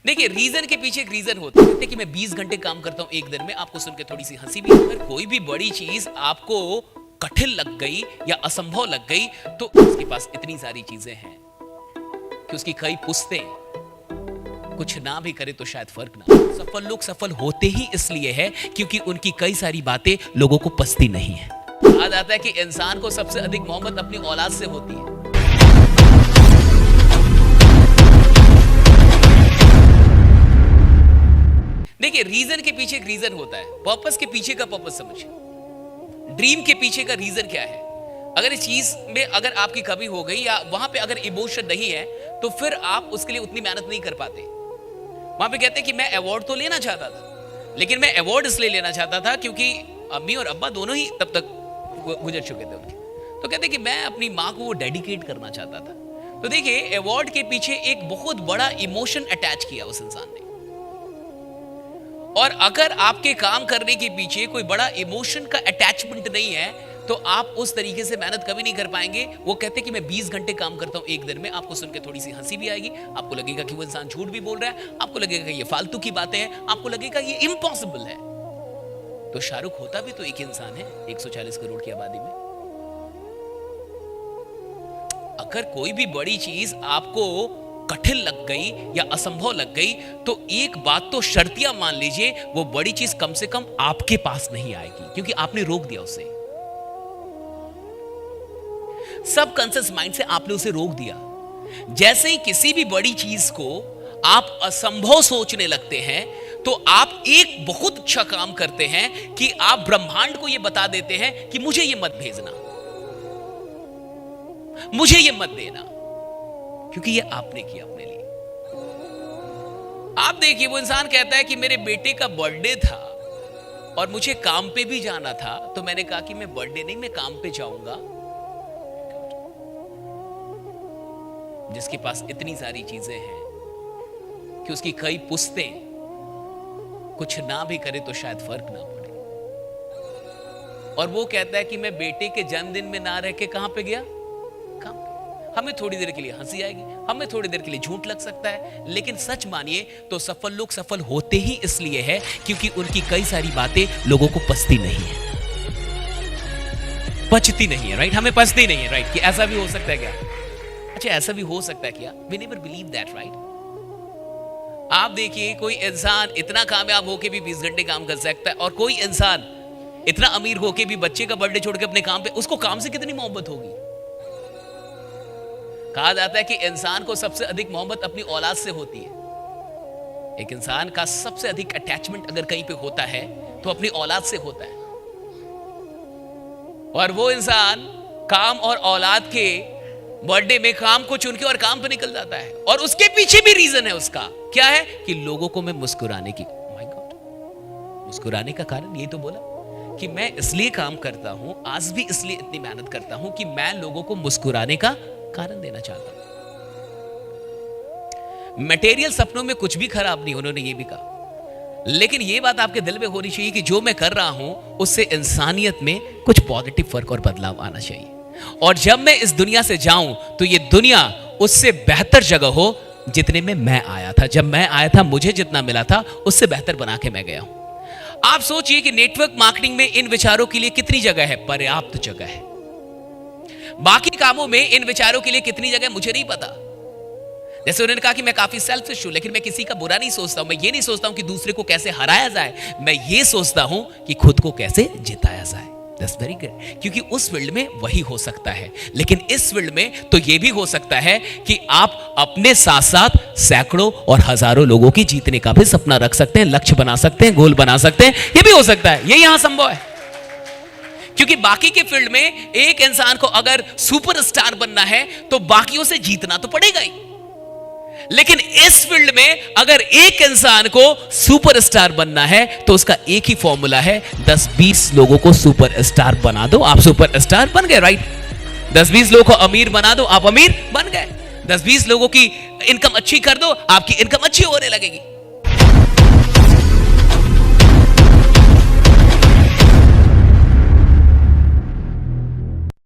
देखिए, रीजन के पीछे एक रीजन होता है कि मैं 20 घंटे काम करता हूं एक दिन में। आपको सुन के थोड़ी सी हंसी भी, अगर कोई भी बड़ी चीज आपको कठिन लग गई या असंभव लग गई तो उसके पास इतनी सारी चीजें हैं कि उसकी कई पुश्तें कुछ ना भी करे तो शायद फर्क ना। सफल लोग सफल होते ही इसलिए है क्योंकि उनकी कई सारी बातें लोगों को पसती नहीं है। कहा जाता है कि इंसान को सबसे अधिक मोहब्बत अपनी औलाद से होती है। देखिए, रीजन के पीछे एक रीजन होता है, पर्पस के पीछे का पर्पस समझिए, ड्रीम के पीछे का रीजन क्या है। अगर इस चीज में अगर आपकी कमी हो गई या वहां पे अगर इमोशन नहीं है तो फिर आप उसके लिए उतनी मेहनत नहीं कर पाते। वहां पे कहते हैं कि मैं अवार्ड तो लेना चाहता था, लेकिन मैं अवार्ड इसलिए लेना चाहता था क्योंकि अम्मी और अब्बा दोनों ही तब तक गुजर चुके थे उनके। तो कहते हैं कि मैं अपनी माँ को वो डेडिकेट करना चाहता था। तो देखिए, अवार्ड के पीछे एक बहुत बड़ा इमोशन अटैच किया उस इंसान ने। और अगर आपके काम करने के पीछे कोई बड़ा इमोशन का अटैचमेंट नहीं है तो आप उस तरीके से मेहनत कभी नहीं कर पाएंगे। वो कहते हैं कि मैं 20 घंटे काम करता हूं एक दिन में। आपको सुन के थोड़ी सी हंसी भी आएगी, आपको लगेगा कि वो इंसान झूठ भी बोल रहा है, आपको लगेगा कि ये फालतू की बातें हैं, आपको लगेगा ये इम्पॉसिबल है। तो शाहरुख होता भी तो एक इंसान है 140 करोड़ की आबादी में। अगर कोई भी बड़ी चीज आपको कठिन लग गई या असंभव लग गई तो एक बात तो शर्तिया मान लीजिए, वो बड़ी चीज कम से कम आपके पास नहीं आएगी क्योंकि आपने रोक दिया उसे। सब कॉन्शियस माइंड से आपने उसे रोक दिया। जैसे ही किसी भी बड़ी चीज को आप असंभव सोचने लगते हैं तो आप एक बहुत अच्छा काम करते हैं कि आप ब्रह्मांड को यह बता देते हैं कि मुझे यह मत भेजना, मुझे यह मत देना, क्योंकि ये आपने किया अपने लिए। आप देखिए, वो इंसान कहता है कि मेरे बेटे का बर्थडे था और मुझे काम पे भी जाना था, तो मैंने कहा कि मैं बर्थडे नहीं, मैं काम पे जाऊंगा। जिसके पास इतनी सारी चीजें हैं कि उसकी कई पुश्तें कुछ ना भी करे तो शायद फर्क ना पड़े, और वो कहता है कि मैं बेटे के जन्मदिन में ना रह के कहां पे गया, काम पे। हमें थोड़ी देर के लिए हंसी आएगी, हमें थोड़ी देर के लिए झूठ लग सकता है, लेकिन सच मानिए तो सफल लोग सफल होते ही इसलिए है क्योंकि उनकी कई सारी बातें लोगों को पचती नहीं है, पचती नहीं है, राइट। हमें पचती नहीं है, राइट। कि ऐसा भी हो सकता है क्या? अच्छा, ऐसा भी हो सकता है क्या? We never believe that, right. आप देखिए, कोई इंसान इतना कामयाब होके भी 20 घंटे काम कर सकता है, और कोई इंसान इतना अमीर होके भी बच्चे का बर्थडे छोड़ के अपने काम पे, उसको काम से कितनी मोहब्बत होगी। कहा जाता है कि इंसान को सबसे अधिक मोहब्बत अपनी औलाद से होती है। एक इंसान का सबसे अधिक अटैचमेंट अगर कहीं पे होता है तो अपनी औलाद से होता है, और वो इंसान काम और औलाद के बर्थडे में काम को चुन के और काम पे निकल जाता है। और उसके पीछे भी रीजन है उसका, क्या है? कि लोगों को मैं मुस्कुराने की, माय गॉड, मुस्कुराने का कारण यही तो बोला कि मैं इसलिए काम करता हूं, आज भी इसलिए इतनी मेहनत करता हूं कि मैं लोगों को मुस्कुराने का कारण देना चाहता हूं। मटेरियल सपनों में कुछ भी खराब नहीं, उन्होंने ये भी कहा, लेकिन ये बात आपके दिल में होनी चाहिए कि जो मैं कर रहा हूं उससे इंसानियत में कुछ पॉजिटिव फर्क और बदलाव आना चाहिए, और जब मैं इस दुनिया से जाऊं तो ये दुनिया उससे बेहतर जगह हो जितने में मैं आया था। जब मैं आया था मुझे जितना मिला था उससे बेहतर बना के मैं गया हूं। आप सोचिए कि नेटवर्क मार्केटिंग में इन विचारों के लिए कितनी जगह है? पर्याप्त जगह है। बाकी कामों में इन विचारों के लिए कितनी जगह मुझे नहीं पता। जैसे उन्होंने कहा कि मैं काफी सेल्फिश हूं, लेकिन मैं किसी का बुरा नहीं सोचता हूं। मैं ये नहीं सोचता हूं कि दूसरे को कैसे हराया जाए, मैं ये सोचता हूं कि खुद को कैसे जिताया जाए। That's very good. क्योंकि उस फील्ड में वही हो सकता है, लेकिन इस फील्ड में तो ये भी हो सकता है कि आप अपने साथ साथ सैकड़ों और हजारों लोगों की जीतने का भी सपना रख सकते हैं, लक्ष्य बना सकते हैं, गोल बना सकते हैं। ये भी हो सकता है, ये यहां संभव है। क्योंकि बाकी के फील्ड में एक इंसान को अगर सुपरस्टार बनना है तो बाकियों से जीतना तो पड़ेगा ही, लेकिन इस फील्ड में अगर एक इंसान को सुपरस्टार बनना है तो उसका एक ही फॉर्मूला है, 10-20 लोगों को सुपरस्टार बना दो, आप सुपरस्टार बन गए, राइट। 10-20 लोगों को अमीर बना दो, आप अमीर बन गए। 10-20 लोगों की इनकम अच्छी कर दो, आपकी इनकम अच्छी होने लगेगी।